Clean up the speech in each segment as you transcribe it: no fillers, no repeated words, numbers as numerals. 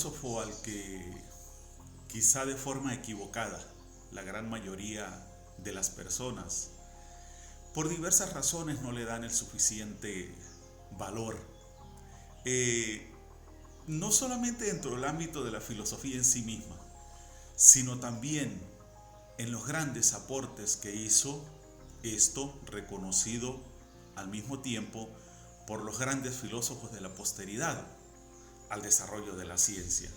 filósofo al que quizá de forma equivocada la gran mayoría de las personas por diversas razones no le dan el suficiente valor. Eh, no solamente dentro del ámbito de la filosofía en sí misma, sino también en los grandes aportes que hizo, esto reconocido al mismo tiempo por los grandes filósofos de la posteridad al desarrollo de la ciencia.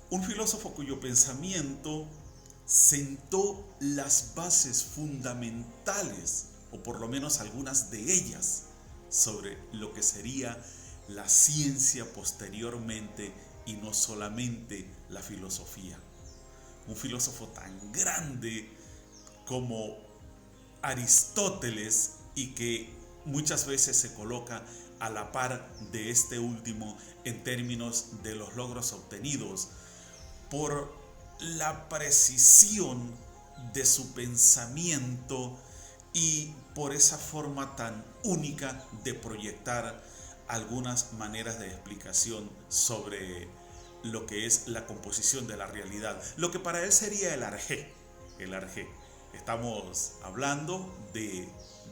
Un filósofo cuyo pensamiento sentó las bases fundamentales, o por lo menos algunas de ellas, sobre lo que sería la ciencia posteriormente y no solamente la filosofía. Un filósofo tan grande como Aristóteles y que muchas veces se coloca a la par de este último en términos de los logros obtenidos por la precisión de su pensamiento y por esa forma tan única de proyectar algunas maneras de explicación sobre lo que es la composición de la realidad, lo que para él sería el arjé. El arjé. Estamos hablando de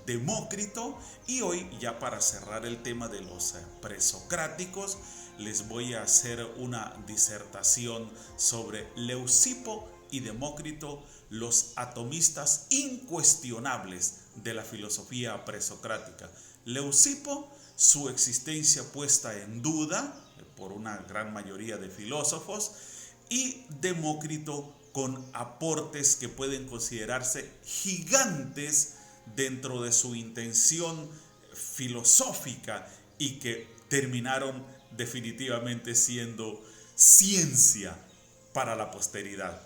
Demócrito y hoy, ya para cerrar el tema de los presocráticos, les voy a hacer una disertación sobre Leucipo y Demócrito, los atomistas incuestionables de la filosofía presocrática. Leucipo, su existencia puesta en duda por una gran mayoría de filósofos, y Demócrito con aportes que pueden considerarse gigantes dentro de su intención filosófica y que terminaron definitivamente siendo ciencia para la posteridad.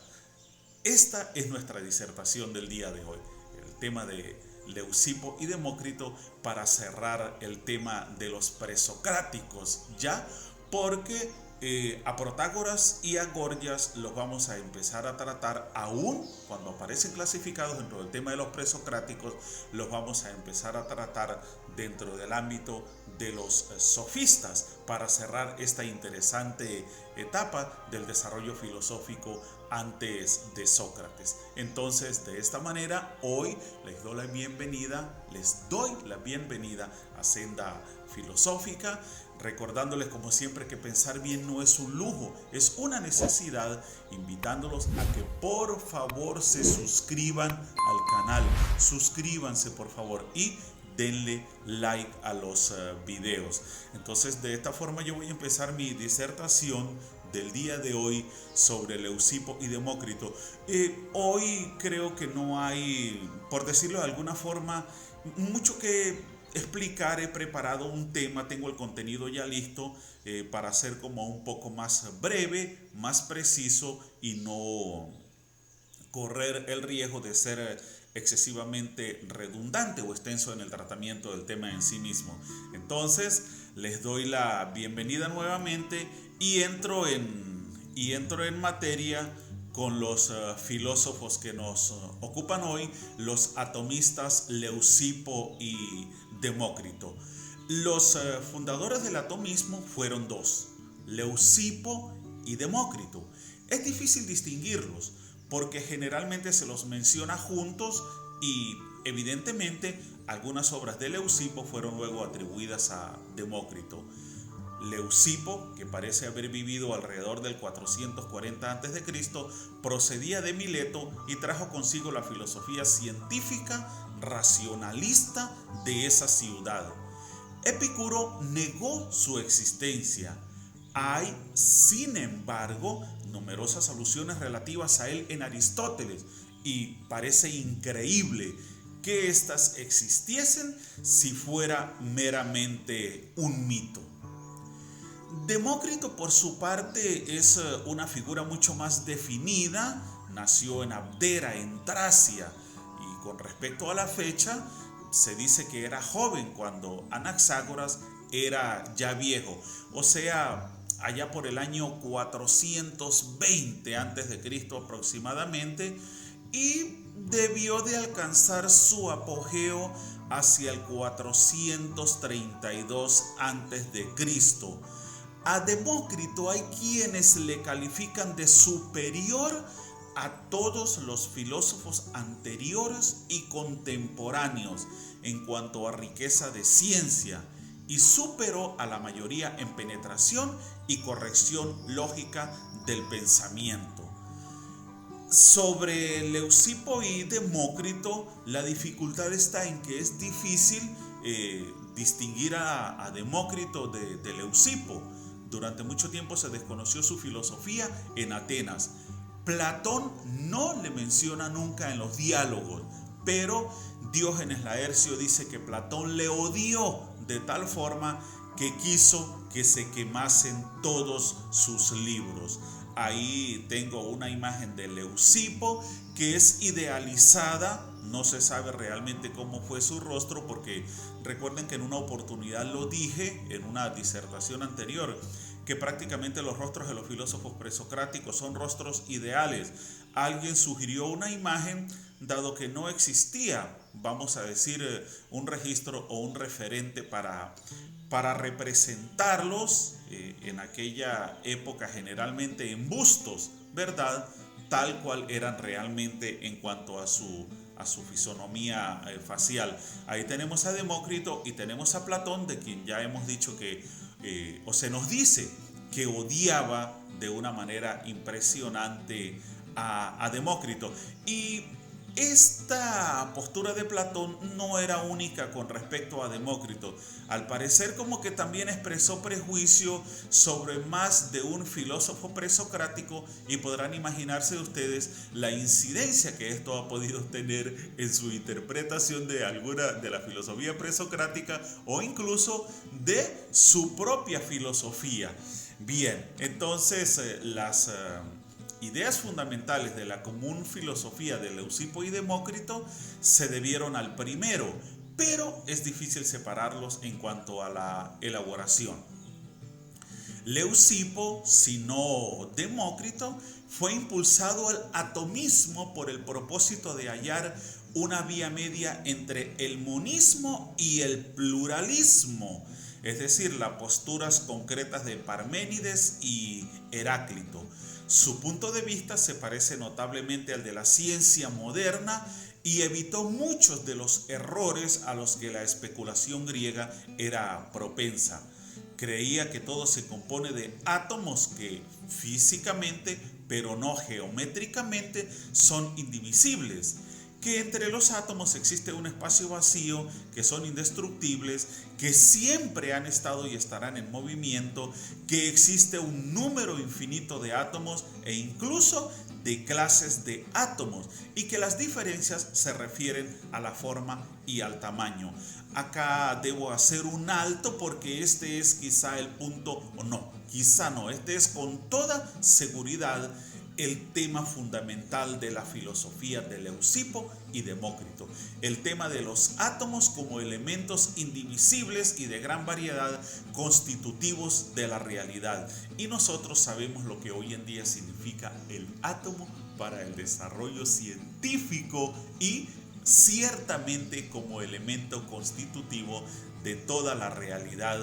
Esta es nuestra disertación del día de hoy, el tema de Leucipo y Demócrito, para cerrar el tema de los presocráticos, ya porque a Protágoras y a Gorgias los vamos a empezar a tratar, aún cuando aparecen clasificados dentro del tema de los presocráticos, los vamos a empezar a tratar dentro del ámbito de los sofistas, para cerrar esta interesante etapa del desarrollo filosófico antes de Sócrates. Entonces, de esta manera, hoy les doy la bienvenida a Senda Filosófica, recordándoles como siempre que pensar bien no es un lujo, es una necesidad, invitándolos a que por favor se suscriban al canal, suscríbanse por favor y denle like a los videos. Entonces, de esta forma yo voy a empezar mi disertación del día de hoy sobre Leucipo y Demócrito. Hoy creo que no hay, por decirlo de alguna forma, mucho que explicar. He preparado un tema, tengo el contenido ya listo para ser como un poco más breve, más preciso y no correr el riesgo de ser excesivamente redundante o extenso en el tratamiento del tema en sí mismo. Entonces, les doy la bienvenida nuevamente y entro en materia con los filósofos que nos ocupan hoy, los atomistas Leucipo y Demócrito. Los fundadores del atomismo fueron dos, Leucipo y Demócrito. Es difícil distinguirlos porque generalmente se los menciona juntos y evidentemente algunas obras de Leucipo fueron luego atribuidas a Demócrito. Leucipo, que parece haber vivido alrededor del 440 a.C., procedía de Mileto y trajo consigo la filosofía científica racionalista de esa ciudad. Epicuro negó su existencia. Hay, sin embargo, numerosas alusiones relativas a él en Aristóteles y parece increíble que éstas existiesen si fuera meramente un mito. Demócrito, por su parte, es una figura mucho más definida. Nació en Abdera, en Tracia, y con respecto a la fecha, se dice que era joven cuando Anaxágoras era ya viejo, o sea, allá por el año 420 a.C. aproximadamente, y debió de alcanzar su apogeo hacia el 432 a.C. A Demócrito hay quienes le califican de superior a todos los filósofos anteriores y contemporáneos en cuanto a riqueza de ciencia, y superó a la mayoría en penetración y corrección lógica del pensamiento. Sobre Leucipo y Demócrito, la dificultad está en que es difícil distinguir a Demócrito de Leucipo. Durante mucho tiempo se desconoció su filosofía en Atenas. Platón no le menciona nunca en los diálogos, pero Diógenes Laercio dice que Platón le odió de tal forma que quiso que se quemasen todos sus libros. Ahí tengo una imagen de Leucipo que es idealizada, no se sabe realmente cómo fue su rostro, porque recuerden que en una oportunidad lo dije en una disertación anterior, que prácticamente los rostros de los filósofos presocráticos son rostros ideales. Alguien sugirió una imagen, dado que no existía, vamos a decir, un registro o un referente para representarlos en aquella época, generalmente en bustos, ¿verdad? Tal cual eran realmente en cuanto a su fisonomía facial. Ahí tenemos a Demócrito y tenemos a Platón, de quien ya hemos dicho que, o se nos dice que odiaba de una manera impresionante a Demócrito. Y esta postura de Platón no era única con respecto a Demócrito. Al parecer, como que también expresó prejuicio sobre más de un filósofo presocrático, y podrán imaginarse ustedes la incidencia que esto ha podido tener en su interpretación de alguna de la filosofía presocrática o incluso de su propia filosofía. Bien, entonces las ideas fundamentales de la común filosofía de Leucipo y Demócrito se debieron al primero, pero es difícil separarlos en cuanto a la elaboración. Leucipo, si no Demócrito, fue impulsado al atomismo por el propósito de hallar una vía media entre el monismo y el pluralismo, es decir, las posturas concretas de Parménides y Heráclito. Su punto de vista se parece notablemente al de la ciencia moderna y evitó muchos de los errores a los que la especulación griega era propensa. Creía que todo se compone de átomos que físicamente, pero no geométricamente, son indivisibles, que entre los átomos existe un espacio vacío, que son indestructibles, que siempre han estado y estarán en movimiento, que existe un número infinito de átomos e incluso de clases de átomos, y que las diferencias se refieren a la forma y al tamaño. Acá debo hacer un alto porque este es quizá el punto, o no, quizá no, este es con toda seguridad el tema fundamental de la filosofía de Leucipo y Demócrito, el tema de los átomos como elementos indivisibles y de gran variedad constitutivos de la realidad. Y nosotros sabemos lo que hoy en día significa el átomo para el desarrollo científico y ciertamente como elemento constitutivo de toda la realidad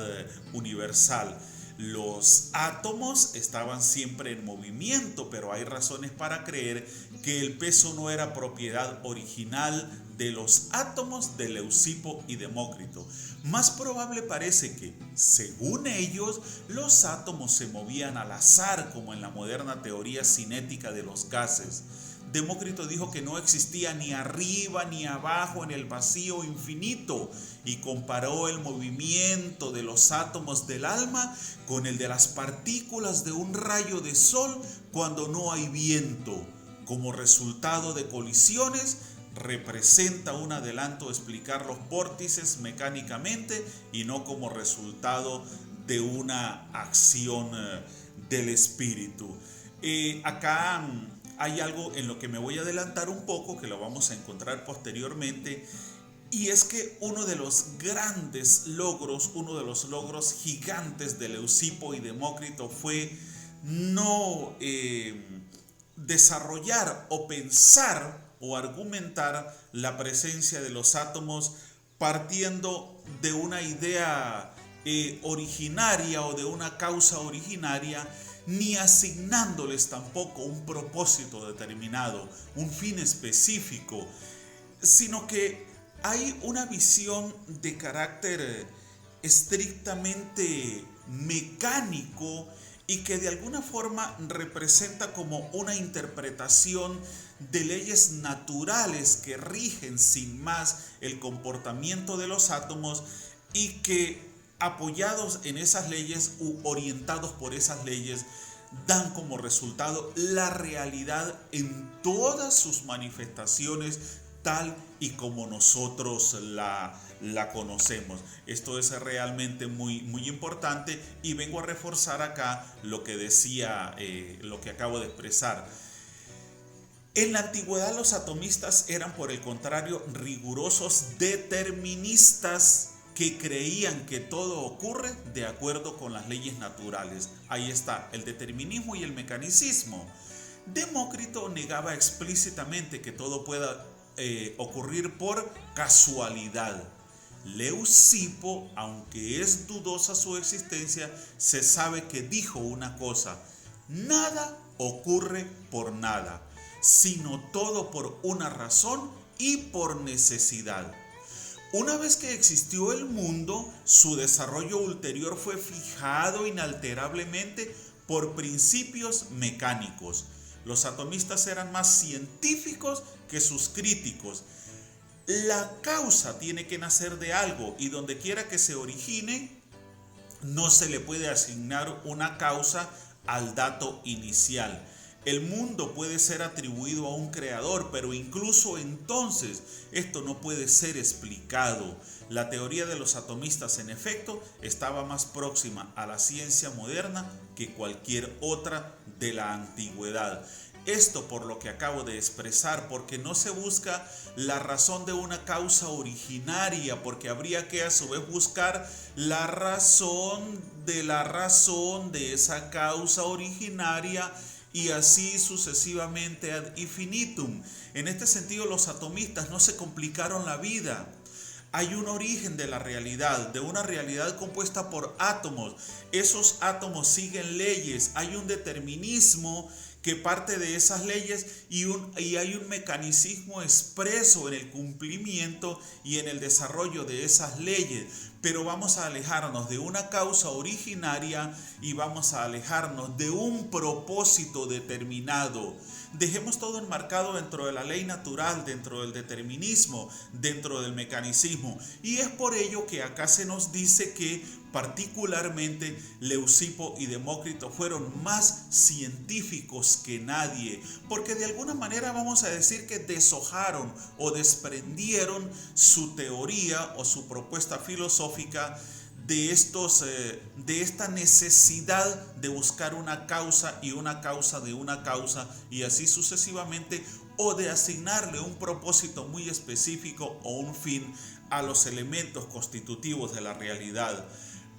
universal. Los átomos estaban siempre en movimiento, pero hay razones para creer que el peso no era propiedad original de los átomos de Leucipo y Demócrito. Más probable parece que, según ellos, los átomos se movían al azar, como en la moderna teoría cinética de los gases. Demócrito dijo que no existía ni arriba ni abajo en el vacío infinito, y comparó el movimiento de los átomos del alma con el de las partículas de un rayo de sol cuando no hay viento. Como resultado de colisiones, representa un adelanto a explicar los vórtices mecánicamente y no como resultado de una acción del espíritu. Acá hay algo en lo que me voy a adelantar un poco, que lo vamos a encontrar posteriormente, y es que uno de los grandes logros, uno de los logros gigantes de Leucipo y Demócrito fue no desarrollar o pensar o argumentar la presencia de los átomos partiendo de una idea originaria o de una causa originaria, ni asignándoles tampoco un propósito determinado, un fin específico, sino que hay una visión de carácter estrictamente mecánico y que de alguna forma representa como una interpretación de leyes naturales que rigen sin más el comportamiento de los átomos y que, apoyados en esas leyes u orientados por esas leyes, dan como resultado la realidad en todas sus manifestaciones tal y como nosotros la conocemos. Esto es realmente muy importante y vengo a reforzar acá lo que decía, lo que acabo de expresar. En la antigüedad los atomistas eran, por el contrario, rigurosos deterministas que creían que todo ocurre de acuerdo con las leyes naturales. Ahí está el determinismo y el mecanicismo. Demócrito negaba explícitamente que todo pueda ocurrir por casualidad. Leucipo, aunque es dudosa su existencia, se sabe que dijo una cosa: nada ocurre por nada, sino todo por una razón y por necesidad. Una vez que existió el mundo, su desarrollo ulterior fue fijado inalterablemente por principios mecánicos. Los atomistas eran más científicos que sus críticos. La causa tiene que nacer de algo y donde quiera que se origine, no se le puede asignar una causa al dato inicial. El mundo puede ser atribuido a un creador, pero incluso entonces esto no puede ser explicado. La teoría de los atomistas, en efecto, estaba más próxima a la ciencia moderna que cualquier otra de la antigüedad. Esto por lo que acabo de expresar, porque no se busca la razón de una causa originaria, porque habría que a su vez buscar la razón de esa causa originaria y así sucesivamente ad infinitum. En este sentido, los atomistas no se complicaron la vida. Hay un origen de la realidad, de una realidad compuesta por átomos. Esos átomos siguen leyes, hay un determinismo que parte de esas leyes y hay un mecanicismo expreso en el cumplimiento y en el desarrollo de esas leyes. Pero vamos a alejarnos de una causa originaria y vamos a alejarnos de un propósito determinado. Dejemos todo enmarcado dentro de la ley natural, dentro del determinismo, dentro del mecanicismo. Y es por ello que acá se nos dice que particularmente Leucipo y Demócrito fueron más científicos que nadie, porque de alguna manera vamos a decir que deshojaron o desprendieron su teoría o su propuesta filosófica de esta necesidad de buscar una causa y una causa de una causa y así sucesivamente, o de asignarle un propósito muy específico o un fin a los elementos constitutivos de la realidad.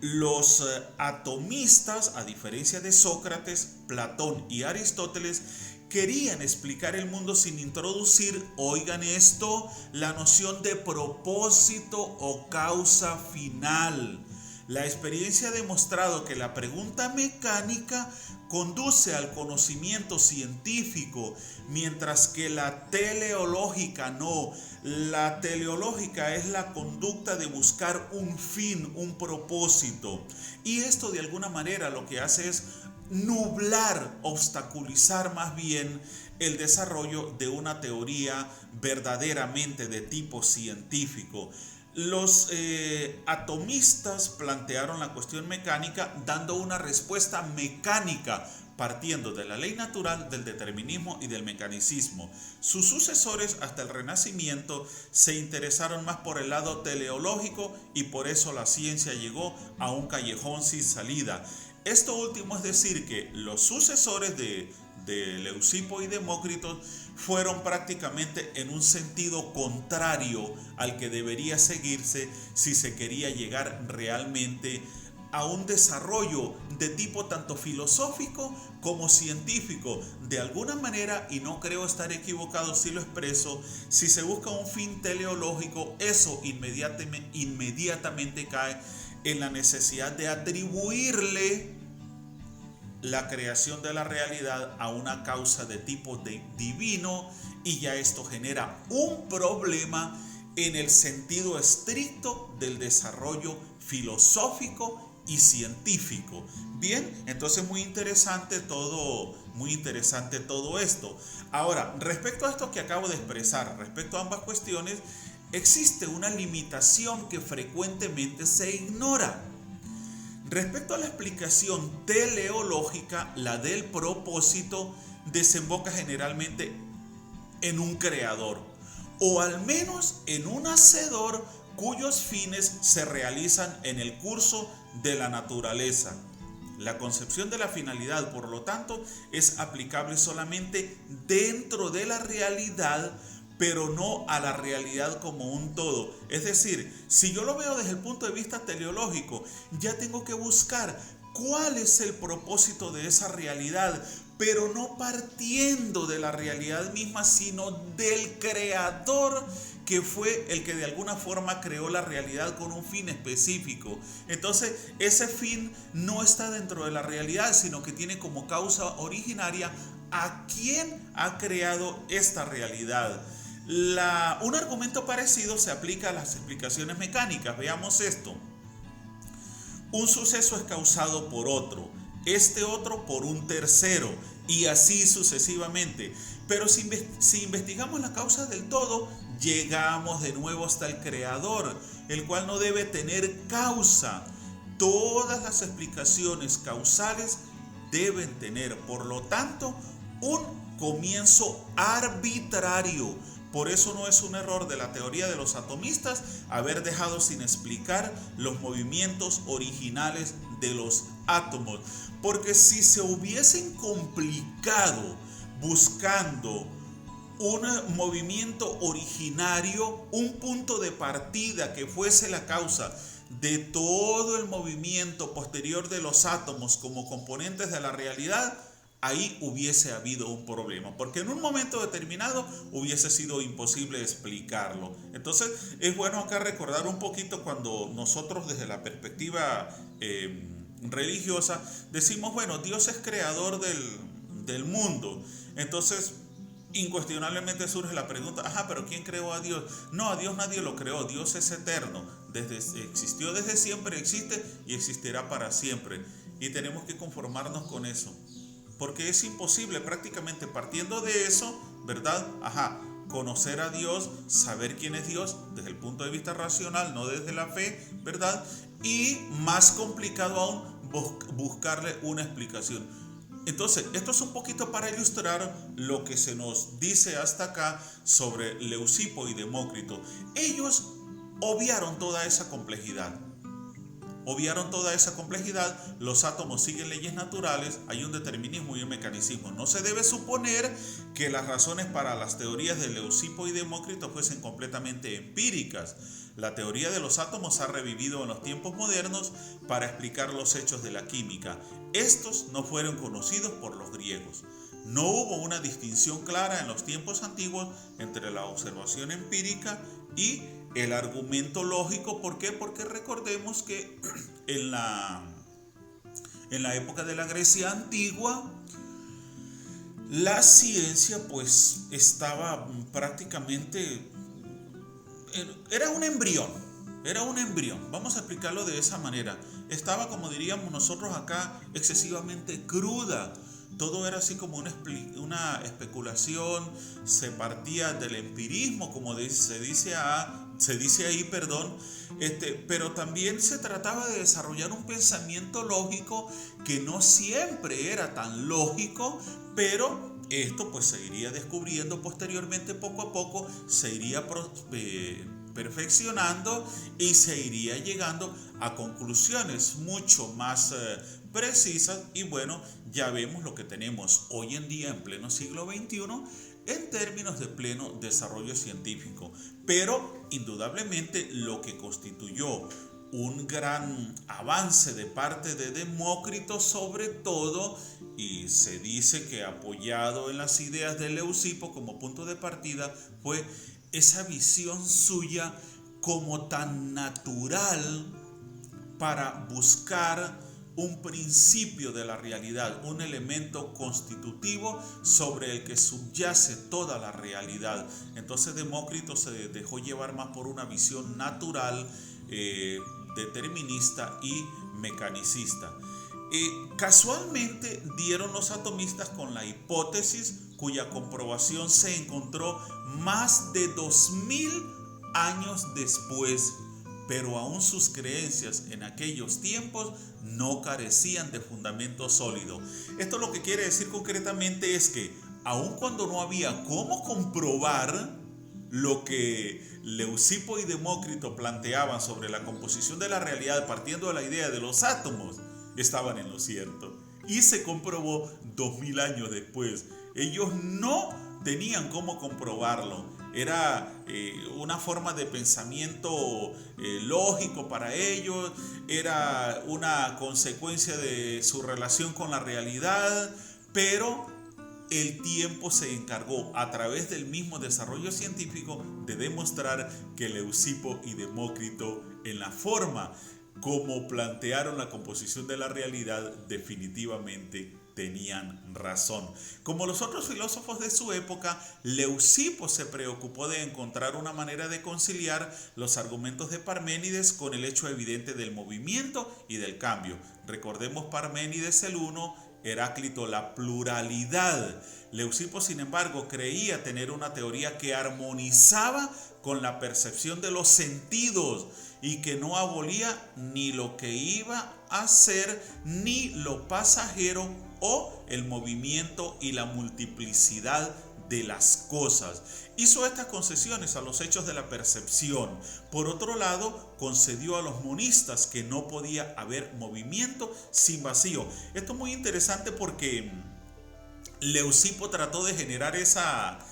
Los atomistas, a diferencia de Sócrates, Platón y Aristóteles, querían explicar el mundo sin introducir, oigan esto, la noción de propósito o causa final. La experiencia ha demostrado que la pregunta mecánica conduce al conocimiento científico, mientras que la teleológica no. La teleológica es la conducta de buscar un fin, un propósito. Y esto de alguna manera lo que hace es nublar, obstaculizar más bien el desarrollo de una teoría verdaderamente de tipo científico. Los atomistas plantearon la cuestión mecánica dando una respuesta mecánica, partiendo de la ley natural, del determinismo y del mecanicismo. Sus sucesores hasta el Renacimiento se interesaron más por el lado teleológico y por eso la ciencia llegó a un callejón sin salida. Esto último es decir que los sucesores de Leucipo y Demócrito fueron prácticamente en un sentido contrario al que debería seguirse si se quería llegar realmente a un desarrollo de tipo tanto filosófico como científico. De alguna manera, y no creo estar equivocado si lo expreso, si se busca un fin teleológico, eso inmediatamente cae en la necesidad de atribuirle la creación de la realidad a una causa de tipo divino, y ya esto genera un problema en el sentido estricto del desarrollo filosófico y científico. Bien, entonces muy interesante todo esto. Ahora, respecto a esto que acabo de expresar, respecto a ambas cuestiones, existe una limitación que frecuentemente se ignora. Respecto a la explicación teleológica, la del propósito desemboca generalmente en un creador, o al menos en un hacedor cuyos fines se realizan en el curso de la naturaleza. La concepción de la finalidad, por lo tanto, es aplicable solamente dentro de la realidad, pero no a la realidad como un todo. Es decir, si yo lo veo desde el punto de vista teleológico, ya tengo que buscar cuál es el propósito de esa realidad, pero no partiendo de la realidad misma, sino del creador, que fue el que de alguna forma creó la realidad con un fin específico. Entonces, ese fin no está dentro de la realidad, sino que tiene como causa originaria a quien ha creado esta realidad. Un argumento parecido se aplica a las explicaciones mecánicas. Veamos esto. Un suceso es causado por otro, este otro por un tercero, y así sucesivamente. Pero si investigamos la causa del todo, llegamos de nuevo hasta el creador, el cual no debe tener causa. Todas las explicaciones causales deben tener, por lo tanto, un comienzo arbitrario. Por eso no es un error de la teoría de los atomistas haber dejado sin explicar los movimientos originales de los átomos. Porque si se hubiesen complicado buscando un movimiento originario, un punto de partida que fuese la causa de todo el movimiento posterior de los átomos como componentes de la realidad, ahí hubiese habido un problema, porque en un momento determinado hubiese sido imposible explicarlo. Entonces es bueno acá recordar un poquito cuando nosotros desde la perspectiva religiosa decimos, bueno, Dios es creador del mundo. Entonces incuestionablemente surge la pregunta, pero ¿quién creó a Dios? No, a Dios nadie lo creó, Dios es eterno, existió desde siempre, existe y existirá para siempre, y tenemos que conformarnos con eso. Porque es imposible, prácticamente partiendo de eso, ¿verdad? Conocer a Dios, saber quién es Dios desde el punto de vista racional, no desde la fe, ¿verdad? Y más complicado aún, buscarle una explicación. Entonces, esto es un poquito para ilustrar lo que se nos dice hasta acá sobre Leucipo y Demócrito. Ellos obviaron toda esa complejidad. Los átomos siguen leyes naturales, hay un determinismo y un mecanicismo. No se debe suponer que las razones para las teorías de Leucipo y Demócrito fuesen completamente empíricas. La teoría de los átomos ha revivido en los tiempos modernos para explicar los hechos de la química. Estos no fueron conocidos por los griegos. No hubo una distinción clara en los tiempos antiguos entre la observación empírica y el argumento lógico. ¿Por qué? Porque recordemos que en la época de la Grecia antigua, la ciencia pues estaba prácticamente, era un embrión, vamos a explicarlo de esa manera. Estaba, como diríamos nosotros acá, excesivamente cruda. Todo era así como una especulación, se partía del empirismo, como se dice ahí, pero también se trataba de desarrollar un pensamiento lógico que no siempre era tan lógico, pero esto pues se iría descubriendo posteriormente, poco a poco, se iría perfeccionando y se iría llegando a conclusiones mucho más precisas. Y bueno, ya vemos lo que tenemos hoy en día en pleno siglo XXI en términos de pleno desarrollo científico. Pero indudablemente lo que constituyó un gran avance de parte de Demócrito, sobre todo, y se dice que apoyado en las ideas de Leucipo como punto de partida, fue esa visión suya como tan natural para buscar un principio de la realidad, un elemento constitutivo sobre el que subyace toda la realidad. Entonces Demócrito se dejó llevar más por una visión natural, determinista y mecanicista. Casualmente dieron los atomistas con la hipótesis cuya comprobación se encontró más de 2000 años después, pero aún sus creencias en aquellos tiempos no carecían de fundamento sólido. Esto lo que quiere decir concretamente es que aun cuando no había cómo comprobar lo que Leucipo y Demócrito planteaban sobre la composición de la realidad partiendo de la idea de los átomos, estaban en lo cierto. Y se comprobó 2000 años después. Ellos no tenían cómo comprobarlo. Era una forma de pensamiento lógico para ellos, era una consecuencia de su relación con la realidad, pero el tiempo se encargó a través del mismo desarrollo científico de demostrar que Leucipo y Demócrito, en la forma como plantearon la composición de la realidad, definitivamente tenían razón. Como los otros filósofos de su época, Leucipo se preocupó de encontrar una manera de conciliar los argumentos de Parménides con el hecho evidente del movimiento y del cambio. Recordemos Parménides el uno, Heráclito la pluralidad. Leucipo, sin embargo, creía tener una teoría que armonizaba con la percepción de los sentidos y que no abolía ni lo que iba a ser, ni lo pasajero o el movimiento y la multiplicidad de las cosas. Hizo estas concesiones a los hechos de la percepción. Por otro lado, concedió a los monistas que no podía haber movimiento sin vacío. Esto es muy interesante porque Leucipo trató de generar esa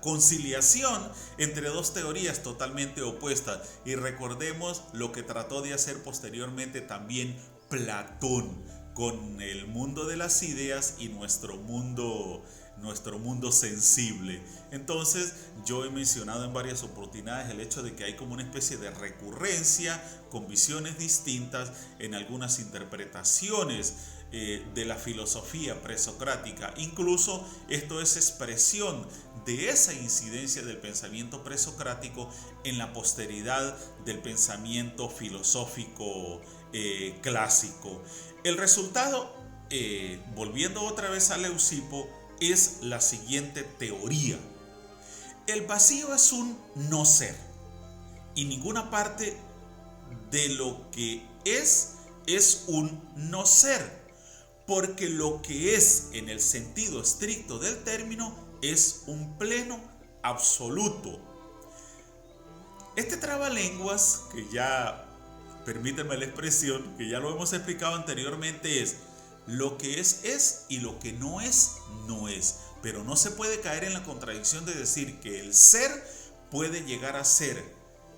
conciliación entre dos teorías totalmente opuestas. Y recordemos lo que trató de hacer posteriormente también Platón con el mundo de las ideas y nuestro mundo sensible. Entonces, yo he mencionado en varias oportunidades el hecho de que hay como una especie de recurrencia con visiones distintas en algunas interpretaciones de la filosofía presocrática. Incluso esto es expresión de esa incidencia del pensamiento presocrático en la posteridad del pensamiento filosófico clásico. El resultado, volviendo otra vez a Leucipo, es la siguiente teoría. El vacío es un no ser y ninguna parte de lo que es un no ser, porque lo que es en el sentido estricto del término es un pleno absoluto. Este trabalenguas, que ya, permítanme la expresión, que ya lo hemos explicado anteriormente, es lo que es y lo que no es, no es. Pero no se puede caer en la contradicción de decir que el ser puede llegar a ser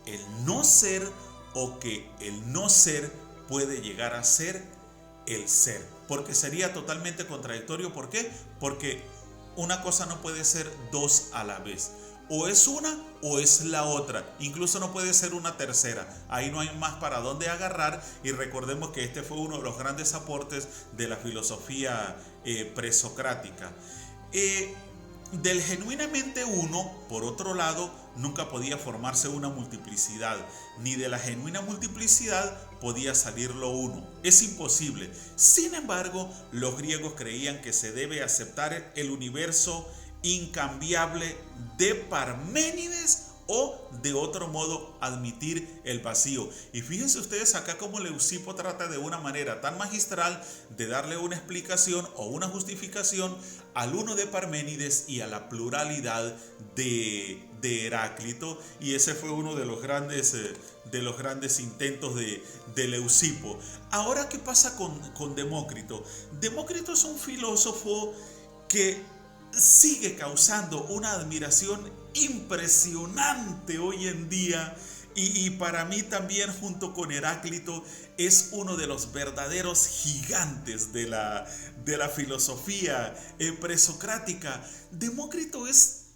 el no ser o que el no ser puede llegar a ser el ser. Porque sería totalmente contradictorio. ¿Por qué? Porque una cosa no puede ser dos a la vez. O es una o es la otra. Incluso no puede ser una tercera. Ahí no hay más para dónde agarrar. Y recordemos que este fue uno de los grandes aportes de la filosofía presocrática. Del genuinamente uno, por otro lado, nunca podía formarse una multiplicidad. Ni de la genuina multiplicidad podía salir lo uno. Es imposible. Sin embargo, los griegos creían que se debe aceptar el universo incambiable de Parménides o de otro modo admitir el vacío. Y fíjense ustedes acá cómo Leucipo trata de una manera tan magistral de darle una explicación o una justificación al uno de Parménides y a la pluralidad de Heráclito. Y ese fue uno de los grandes intentos de Leucipo. Ahora, ¿qué pasa con Demócrito? Demócrito es un filósofo que sigue causando una admiración impresionante hoy en día y para mí también, junto con Heráclito, es uno de los verdaderos gigantes de la filosofía presocrática. Demócrito es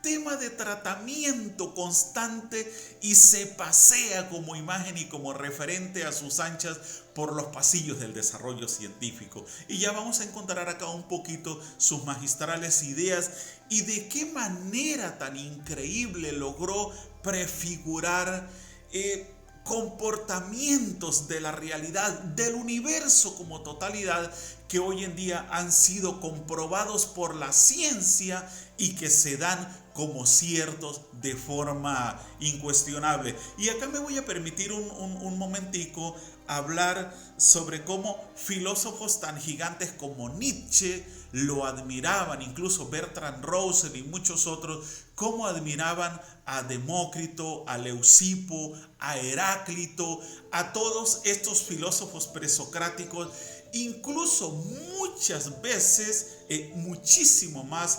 tema de tratamiento constante y se pasea como imagen y como referente a sus anchas por los pasillos del desarrollo científico. Y ya vamos a encontrar acá un poquito sus magistrales ideas y de qué manera tan increíble logró prefigurar comportamientos de la realidad, del universo como totalidad, que hoy en día han sido comprobados por la ciencia y que se dan como ciertos de forma incuestionable. Y acá me voy a permitir un momentico hablar sobre cómo filósofos tan gigantes como Nietzsche lo admiraban, incluso Bertrand Russell y muchos otros, cómo admiraban a Demócrito, a Leucipo, a Heráclito, a todos estos filósofos presocráticos, incluso muchas veces, muchísimo más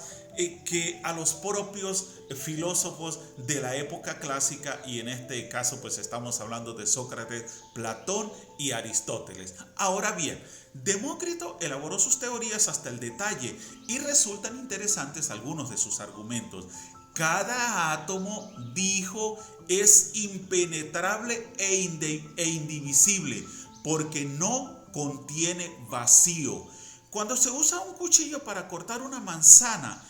que a los propios filósofos de la época clásica, y en este caso pues estamos hablando de Sócrates, Platón y Aristóteles. Ahora bien, Demócrito elaboró sus teorías hasta el detalle y resultan interesantes algunos de sus argumentos. Cada átomo, dijo, es impenetrable e indivisible porque no contiene vacío. Cuando se usa un cuchillo para cortar una manzana,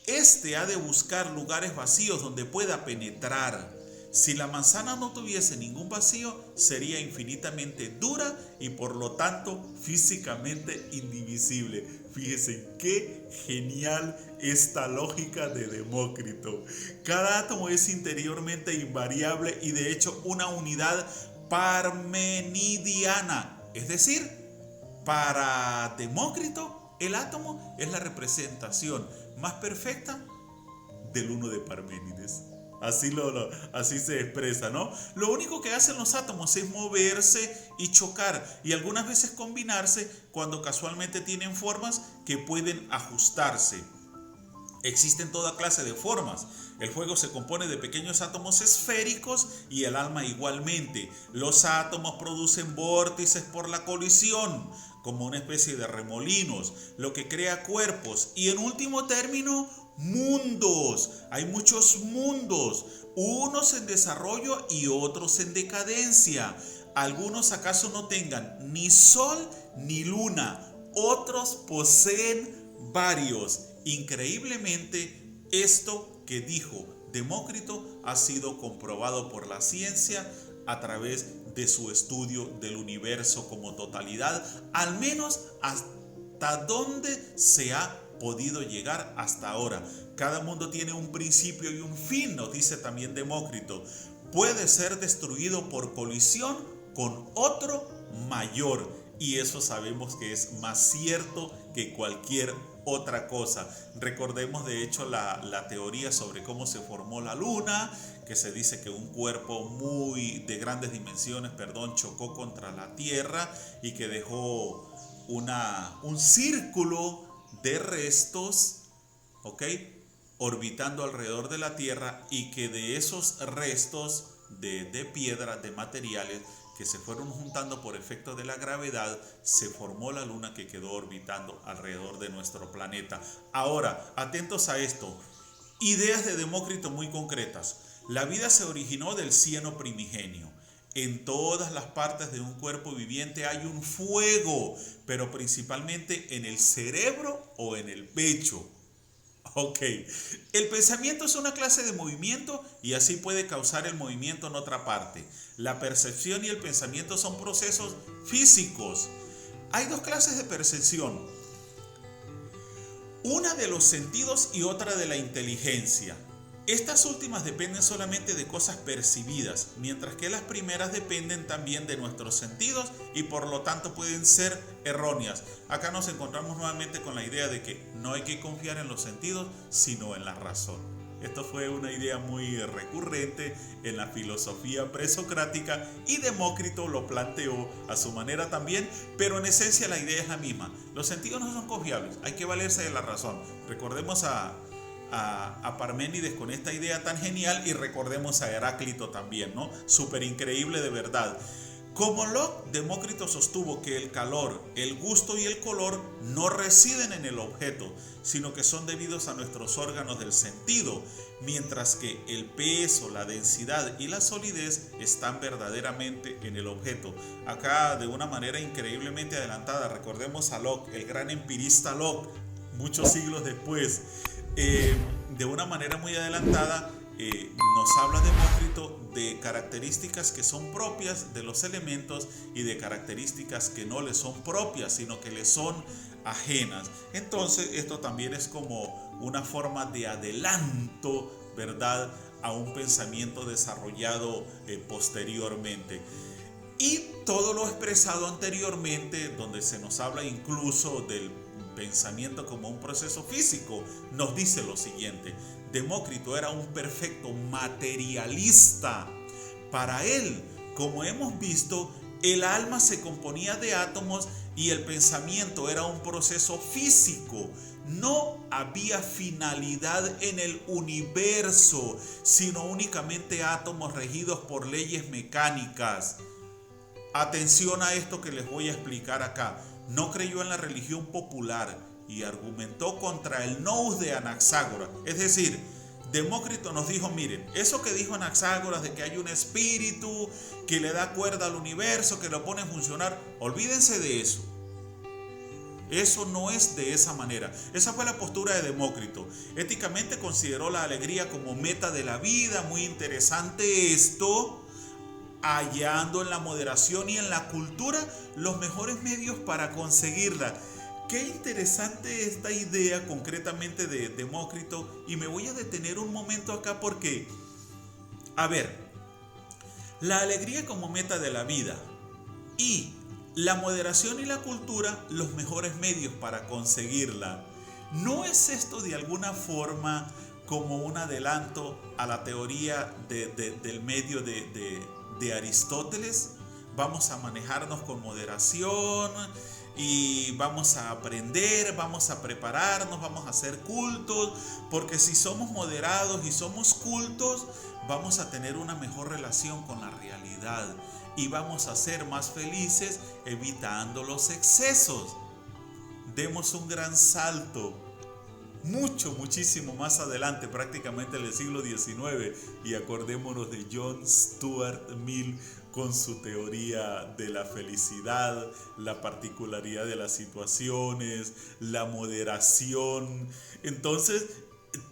este ha de buscar lugares vacíos donde pueda penetrar. Si la manzana no tuviese ningún vacío, sería infinitamente dura y por lo tanto físicamente indivisible. Fíjense qué genial esta lógica de Demócrito. Cada átomo es interiormente invariable y de hecho una unidad parmenidiana. Es decir, para Demócrito, el átomo es la representación más perfecta del uno de Parménides. Así se expresa, ¿no? Lo único que hacen los átomos es moverse y chocar y algunas veces combinarse cuando casualmente tienen formas que pueden ajustarse. Existen toda clase de formas. El fuego se compone de pequeños átomos esféricos y el alma igualmente. Los átomos producen vórtices por la colisión, como una especie de remolinos, lo que crea cuerpos y en último término, mundos. Hay muchos mundos, unos en desarrollo y otros en decadencia. Algunos acaso no tengan ni sol ni luna, otros poseen varios. Increíblemente, esto que dijo Demócrito ha sido comprobado por la ciencia a través de su estudio del universo como totalidad, al menos hasta donde se ha podido llegar hasta ahora. Cada mundo tiene un principio y un fin, nos dice también Demócrito. Puede ser destruido por colisión con otro mayor, y eso sabemos que es más cierto que cualquier otra cosa. Recordemos de hecho la teoría sobre cómo se formó la luna, que se dice que un cuerpo de grandes dimensiones, chocó contra la Tierra y que dejó un círculo de restos, orbitando alrededor de la Tierra, y que de esos restos de piedra, de materiales que se fueron juntando por efecto de la gravedad, se formó la luna que quedó orbitando alrededor de nuestro planeta. Ahora, atentos a esto, ideas de Demócrito muy concretas. La vida se originó del cieno primigenio. En todas las partes de un cuerpo viviente hay un fuego, pero principalmente en el cerebro o en el pecho. El pensamiento es una clase de movimiento y así puede causar el movimiento en otra parte. La percepción y el pensamiento son procesos físicos. Hay dos clases de percepción, una de los sentidos y otra de la inteligencia. Estas últimas dependen solamente de cosas percibidas, mientras que las primeras dependen también de nuestros sentidos y por lo tanto pueden ser erróneas. Acá nos encontramos nuevamente con la idea de que no hay que confiar en los sentidos, sino en la razón. Esto fue una idea muy recurrente en la filosofía presocrática y Demócrito lo planteó a su manera también, pero en esencia la idea es la misma. Los sentidos no son confiables, hay que valerse de la razón. Recordemos a Parménides con esta idea tan genial y recordemos a Heráclito también, ¿no? Súper increíble de verdad. Como Locke, Demócrito sostuvo que el calor, el gusto y el color no residen en el objeto, sino que son debidos a nuestros órganos del sentido, mientras que el peso, la densidad y la solidez están verdaderamente en el objeto. Acá, de una manera increíblemente adelantada, recordemos a Locke, el gran empirista Locke, muchos siglos después, de una manera muy adelantada, nos habla Demócrito de características que son propias de los elementos y de características que no le son propias, sino que le son ajenas. Entonces, esto también es como una forma de adelanto, ¿verdad?, a un pensamiento desarrollado posteriormente. Y todo lo expresado anteriormente, donde se nos habla incluso del pensamiento como un proceso físico, nos dice lo siguiente: Demócrito era un perfecto materialista. Para él, como hemos visto, el alma se componía de átomos y el pensamiento era un proceso físico. No había finalidad en el universo, sino únicamente átomos regidos por leyes mecánicas. Atención a esto que les voy a explicar acá. No creyó en la religión popular y argumentó contra el nous de Anaxágoras. Es decir, Demócrito nos dijo: miren, eso que dijo Anaxágoras de que hay un espíritu que le da cuerda al universo, que lo pone a funcionar, olvídense de eso. Eso no es de esa manera. Esa fue la postura de Demócrito. Éticamente consideró la alegría como meta de la vida. Muy interesante esto. Hallando en la moderación y en la cultura los mejores medios para conseguirla. Qué interesante esta idea concretamente de Demócrito, y me voy a detener un momento acá porque, a ver, la alegría como meta de la vida y la moderación y la cultura los mejores medios para conseguirla. ¿No es esto de alguna forma como un adelanto a la teoría del medio de Aristóteles? Vamos a manejarnos con moderación y vamos a aprender, vamos a prepararnos, vamos a hacer cultos, porque si somos moderados y somos cultos, vamos a tener una mejor relación con la realidad y vamos a ser más felices evitando los excesos. Demos un gran salto, muchísimo más adelante, prácticamente en el siglo XIX, y acordémonos de John Stuart Mill con su teoría de la felicidad, la particularidad de las situaciones, la moderación. Entonces,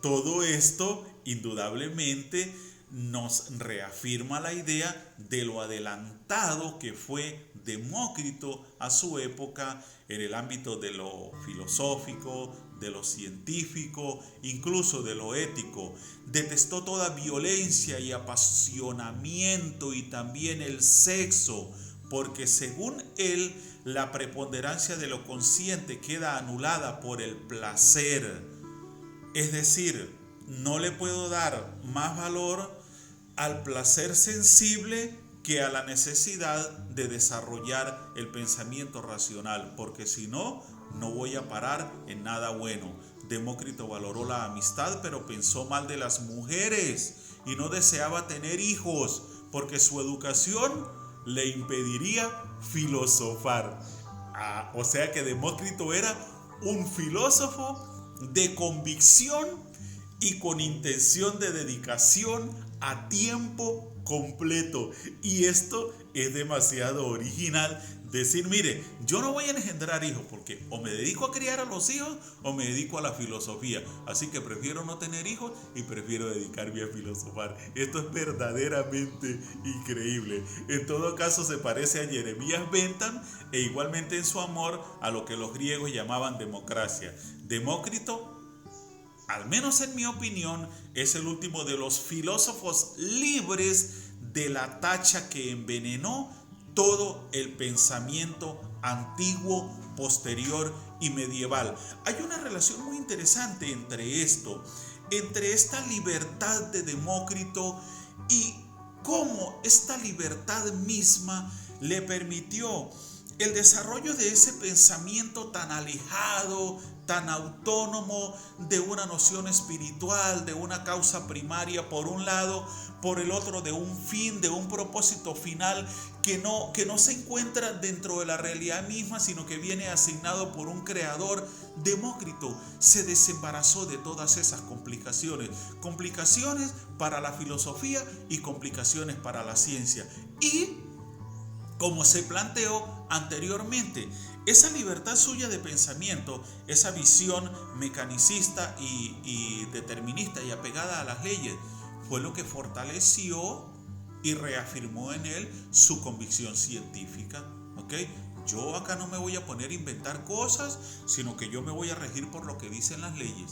todo esto indudablemente nos reafirma la idea de lo adelantado que fue Demócrito a su época en el ámbito de lo filosófico, de lo científico, incluso de lo ético. Detestó toda violencia y apasionamiento y también el sexo, porque según él, la preponderancia de lo consciente queda anulada por el placer. Es decir, no le puedo dar más valor al placer sensible que a la necesidad de desarrollar el pensamiento racional, porque si no, no voy a parar en nada bueno. Demócrito valoró la amistad, pero pensó mal de las mujeres y no deseaba tener hijos, porque su educación le impediría filosofar. O sea que Demócrito era un filósofo de convicción y con intención de dedicación a tiempo completo. Y esto es demasiado original. Decir, mire, yo no voy a engendrar hijos porque o me dedico a criar a los hijos o me dedico a la filosofía. Así que prefiero no tener hijos y prefiero dedicarme a filosofar. Esto es verdaderamente increíble. En todo caso, se parece a Jeremías Bentham e igualmente en su amor a lo que los griegos llamaban democracia. Demócrito, al menos en mi opinión, es el último de los filósofos libres de la tacha que envenenó todo el pensamiento antiguo, posterior y medieval. Hay una relación muy interesante entre esto, entre esta libertad de Demócrito y cómo esta libertad misma le permitió el desarrollo de ese pensamiento tan alejado, tan autónomo de una noción espiritual, de una causa primaria por un lado, por el otro de un fin, de un propósito final que no se encuentra dentro de la realidad misma, sino que viene asignado por un creador. Demócrito se desembarazó de todas esas complicaciones para la filosofía y complicaciones para la ciencia. Y como se planteó anteriormente, esa libertad suya de pensamiento, esa visión mecanicista y determinista y apegada a las leyes, fue lo que fortaleció y reafirmó en él su convicción científica. ¿Ok? Yo acá no me voy a poner a inventar cosas, sino que yo me voy a regir por lo que dicen las leyes.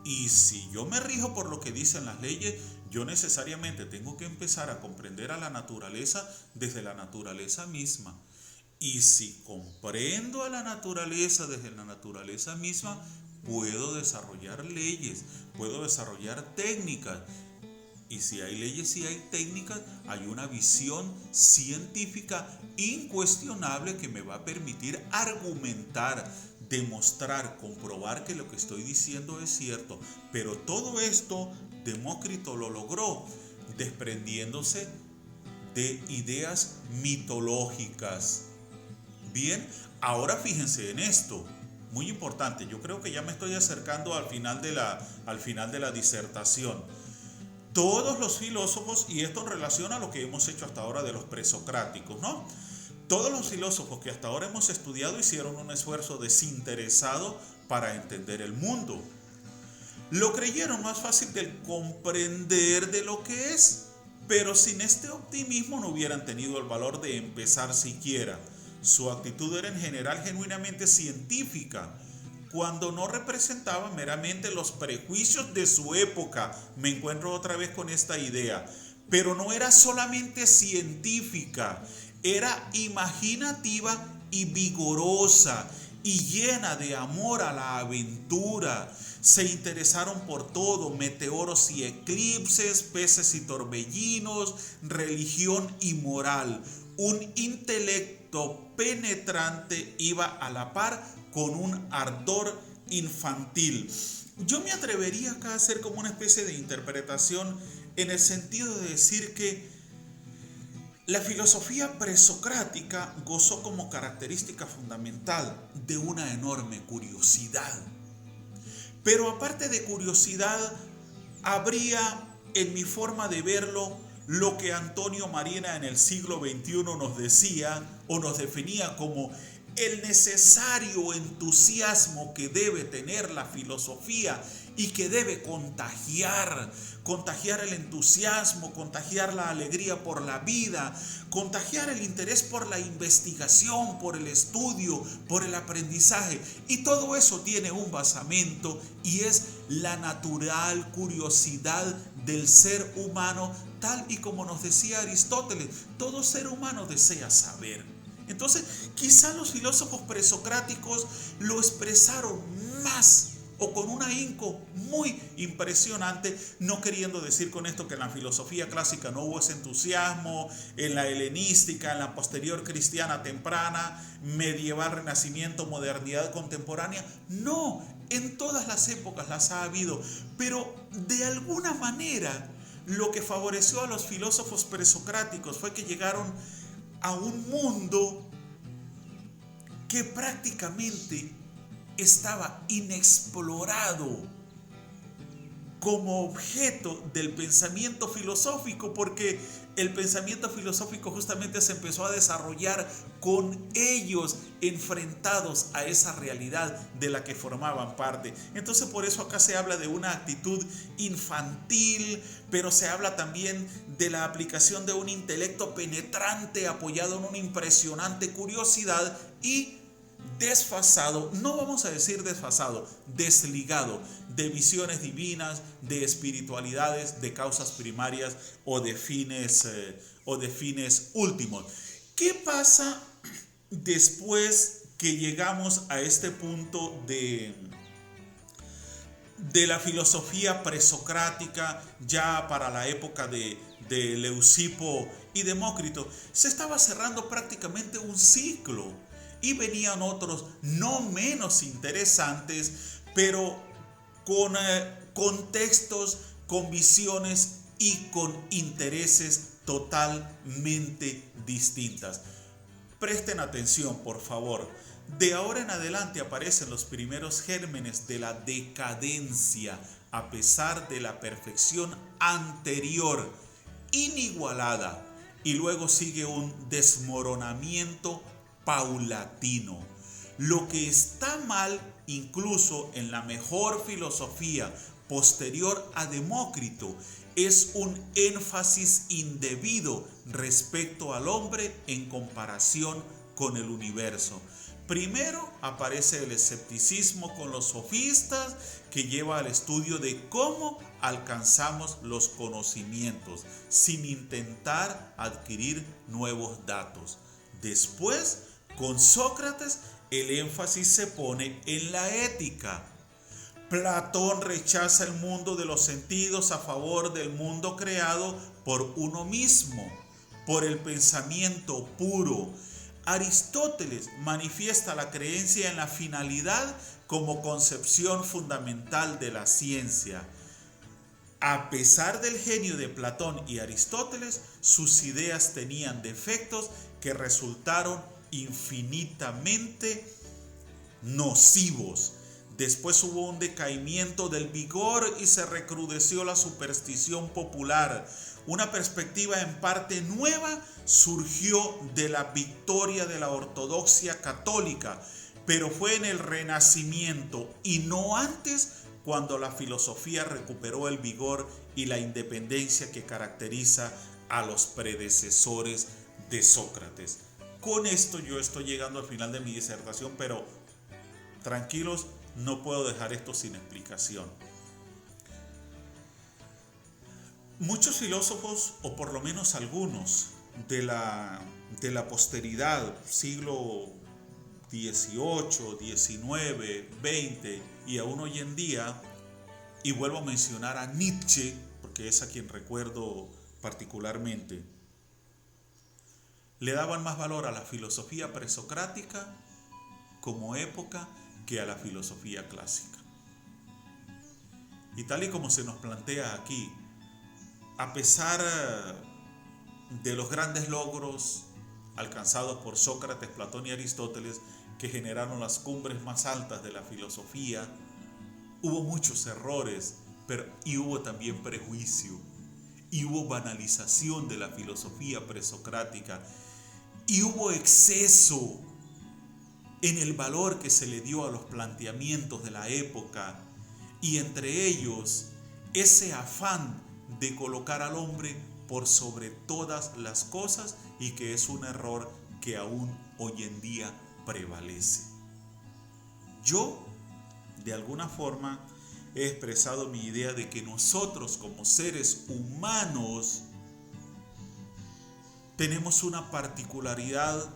Y si yo me rijo por lo que dicen las leyes, yo necesariamente tengo que empezar a comprender a la naturaleza desde la naturaleza misma. Y si comprendo a la naturaleza desde la naturaleza misma, puedo desarrollar leyes, puedo desarrollar técnicas. Y si hay leyes y hay técnicas, hay una visión científica incuestionable que me va a permitir argumentar, demostrar, comprobar que lo que estoy diciendo es cierto. Pero todo esto Demócrito lo logró desprendiéndose de ideas mitológicas. Bien, ahora fíjense en esto, muy importante. Yo creo que ya me estoy acercando al final de la disertación. Todos los filósofos, y esto en relación a lo que hemos hecho hasta ahora de los presocráticos, ¿no? Todos los filósofos que hasta ahora hemos estudiado hicieron un esfuerzo desinteresado para entender el mundo. Lo creyeron más fácil de comprender de lo que es, pero sin este optimismo no hubieran tenido el valor de empezar siquiera. Su actitud era en general genuinamente científica, cuando no representaba meramente los prejuicios de su época. Me encuentro otra vez con esta idea, pero no era solamente científica, era imaginativa y vigorosa y llena de amor a la aventura. Se interesaron por todo: meteoros y eclipses, peces y torbellinos, religión y moral. Un intelecto penetrante iba a la par con un ardor infantil. Yo me atrevería acá a hacer como una especie de interpretación en el sentido de decir que la filosofía presocrática gozó como característica fundamental de una enorme curiosidad. Pero aparte de curiosidad, habría en mi forma de verlo lo que Antonio Marina en el siglo XXI nos decía o nos definía como el necesario entusiasmo que debe tener la filosofía y que debe contagiar el entusiasmo, contagiar la alegría por la vida, contagiar el interés por la investigación, por el estudio, por el aprendizaje. Y todo eso tiene un basamento y es la natural curiosidad del ser humano, tal y como nos decía Aristóteles: todo ser humano desea saber. Entonces, quizá los filósofos presocráticos lo expresaron más o con un ahínco muy impresionante, no queriendo decir con esto que en la filosofía clásica no hubo ese entusiasmo, en la helenística, en la posterior cristiana temprana, medieval, renacimiento, modernidad contemporánea. No, en todas las épocas las ha habido, pero de alguna manera lo que favoreció a los filósofos presocráticos fue que llegaron a un mundo que prácticamente estaba inexplorado como objeto del pensamiento filosófico, porque el pensamiento filosófico justamente se empezó a desarrollar con ellos enfrentados a esa realidad de la que formaban parte. Entonces, por eso acá se habla de una actitud infantil, pero se habla también de la aplicación de un intelecto penetrante apoyado en una impresionante curiosidad y desfasado, no vamos a decir desfasado, desligado de visiones divinas, de espiritualidades, de causas primarias o de fines últimos. ¿Qué pasa después que llegamos a este punto de la filosofía presocrática, ya para la época de Leucipo y Demócrito? Se estaba cerrando prácticamente un ciclo. y venían otros no menos interesantes, pero con contextos, con visiones y con intereses totalmente distintas. Presten atención, por favor. De ahora en adelante aparecen los primeros gérmenes de la decadencia, a pesar de la perfección anterior, inigualada, y luego sigue un desmoronamiento paulatino. Lo que está mal, incluso en la mejor filosofía posterior a Demócrito, es un énfasis indebido respecto al hombre en comparación con el universo. Primero aparece el escepticismo con los sofistas, que lleva al estudio de cómo alcanzamos los conocimientos sin intentar adquirir nuevos datos. Después, con Sócrates, el énfasis se pone en la ética. Platón rechaza el mundo de los sentidos a favor del mundo creado por uno mismo, por el pensamiento puro. Aristóteles manifiesta la creencia en la finalidad como concepción fundamental de la ciencia. A pesar del genio de Platón y Aristóteles, sus ideas tenían defectos que resultaron infinitamente nocivos. Después hubo un decaimiento del vigor y se recrudeció la superstición popular. Una perspectiva en parte nueva surgió de la victoria de la ortodoxia católica, pero fue en el Renacimiento y no antes, cuando la filosofía recuperó el vigor y la independencia que caracteriza a los predecesores de Sócrates. Con esto yo estoy llegando al final de mi disertación, pero tranquilos, no puedo dejar esto sin explicación. Muchos filósofos, o por lo menos algunos, de la posteridad, siglo XVIII, XIX, XX y aún hoy en día, y vuelvo a mencionar a Nietzsche, porque es a quien recuerdo particularmente, le daban más valor a la filosofía presocrática como época que a la filosofía clásica. Y tal y como se nos plantea aquí, a pesar de los grandes logros alcanzados por Sócrates, Platón y Aristóteles, que generaron las cumbres más altas de la filosofía, hubo muchos errores, y hubo también prejuicio, y hubo banalización de la filosofía presocrática, y hubo exceso en el valor que se le dio a los planteamientos de la época, y entre ellos ese afán de colocar al hombre por sobre todas las cosas, y que es un error que aún hoy en día prevalece. Yo, de alguna forma, he expresado mi idea de que nosotros como seres humanos tenemos una particularidad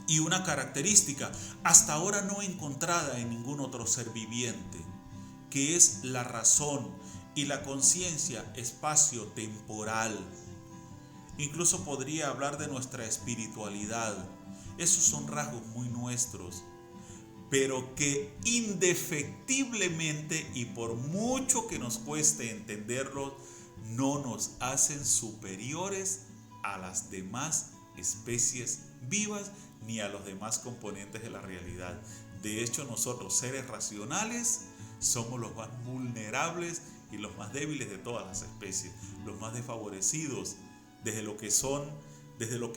y una característica hasta ahora no encontrada en ningún otro ser viviente, que es la razón y la conciencia espacio-temporal. Incluso podría hablar de nuestra espiritualidad. Esos son rasgos muy nuestros, pero que indefectiblemente, y por mucho que nos cueste entenderlos, no nos hacen superiores a las demás especies vivas ni a los demás componentes de la realidad. De hecho, nosotros, seres racionales, somos los más vulnerables y los más débiles de todas las especies, los más desfavorecidos desde lo que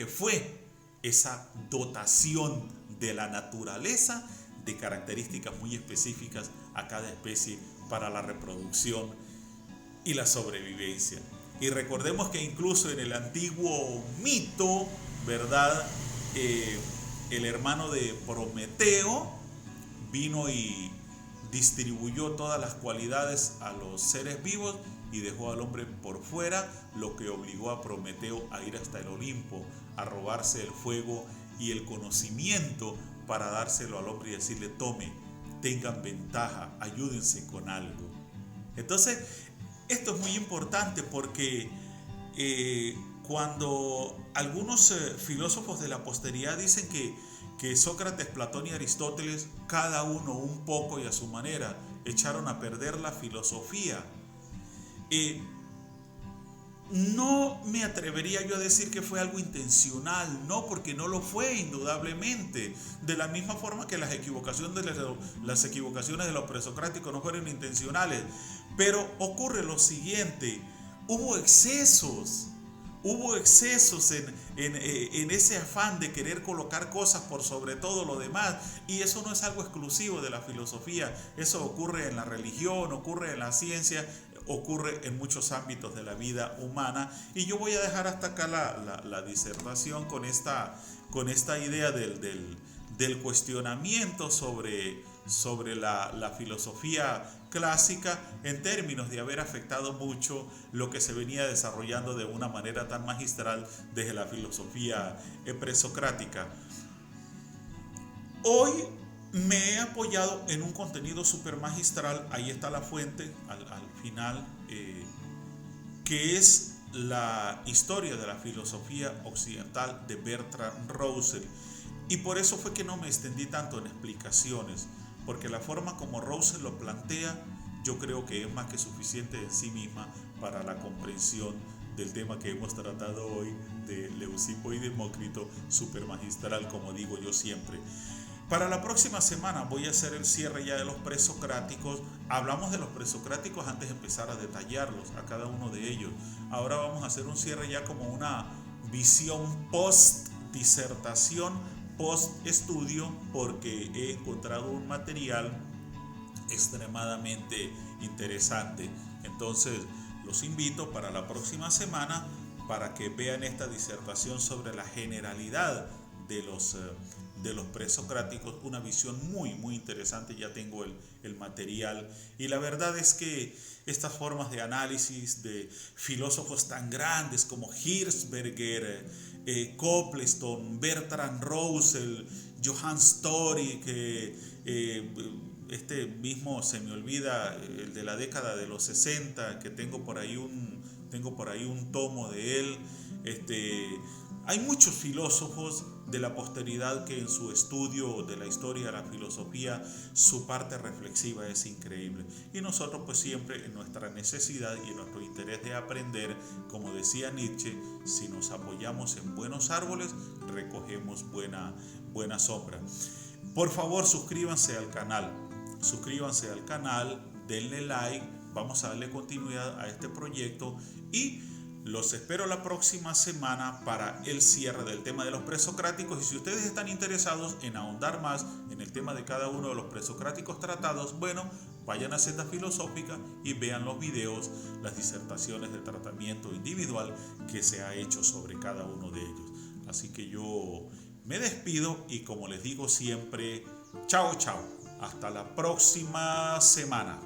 fue esa dotación de la naturaleza de características muy específicas a cada especie para la reproducción y la sobrevivencia. Y recordemos que incluso en el antiguo mito, ¿verdad? El hermano de Prometeo vino y distribuyó todas las cualidades a los seres vivos y dejó al hombre por fuera, lo que obligó a Prometeo a ir hasta el Olimpo, a robarse el fuego y el conocimiento para dárselo al hombre y decirle: tome, tengan ventaja, ayúdense con algo. Entonces, esto es muy importante porque cuando algunos filósofos de la posteridad dicen que Sócrates, Platón y Aristóteles, cada uno un poco y a su manera, echaron a perder la filosofía. No me atrevería yo a decir que fue algo intencional, no, porque no lo fue indudablemente. De la misma forma que las equivocaciones de los presocráticos no fueron intencionales. Pero ocurre lo siguiente, hubo excesos. Hubo excesos en ese afán de querer colocar cosas por sobre todo lo demás, y eso no es algo exclusivo de la filosofía. Eso ocurre en la religión, ocurre en la ciencia, ocurre en muchos ámbitos de la vida humana. Y yo voy a dejar hasta acá la disertación con esta idea del cuestionamiento sobre la filosofía clásica, en términos de haber afectado mucho lo que se venía desarrollando de una manera tan magistral desde la filosofía presocrática. Hoy me he apoyado en un contenido súper magistral, ahí está la fuente al final, que es la historia de la filosofía occidental de Bertrand Russell. Y por eso fue que no me extendí tanto en explicaciones, porque la forma como Russell lo plantea, yo creo que es más que suficiente en sí misma para la comprensión del tema que hemos tratado hoy de Leucipo y Demócrito, super magistral, como digo yo siempre. Para la próxima semana voy a hacer el cierre ya de los presocráticos. Hablamos de los presocráticos antes de empezar a detallarlos, a cada uno de ellos. Ahora vamos a hacer un cierre ya como una visión post-disertación, post-estudio, porque he encontrado un material extremadamente interesante. Entonces, los invito para la próxima semana para que vean esta disertación sobre la generalidad de los presocráticos, una visión muy interesante. Ya tengo el material, y la verdad es que estas formas de análisis de filósofos tan grandes como Hirschberger, Copleston, Bertrand Russell, Johann Story, este mismo se me olvida, el de la década de los 60, que tengo por ahí un tomo de él. Hay muchos filósofos de la posteridad que en su estudio de la historia de la filosofía, su parte reflexiva es increíble. Y nosotros pues siempre en nuestra necesidad y en nuestro interés de aprender, como decía Nietzsche, si nos apoyamos en buenos árboles, recogemos buena sombra. Por favor, suscríbanse al canal, denle like, vamos a darle continuidad a este proyecto y los espero la próxima semana para el cierre del tema de los presocráticos. Y si ustedes están interesados en ahondar más en el tema de cada uno de los presocráticos tratados, bueno, vayan a Senda Filosófica y vean los videos, las disertaciones de tratamiento individual que se ha hecho sobre cada uno de ellos. Así que yo me despido y, como les digo siempre, chao, hasta la próxima semana.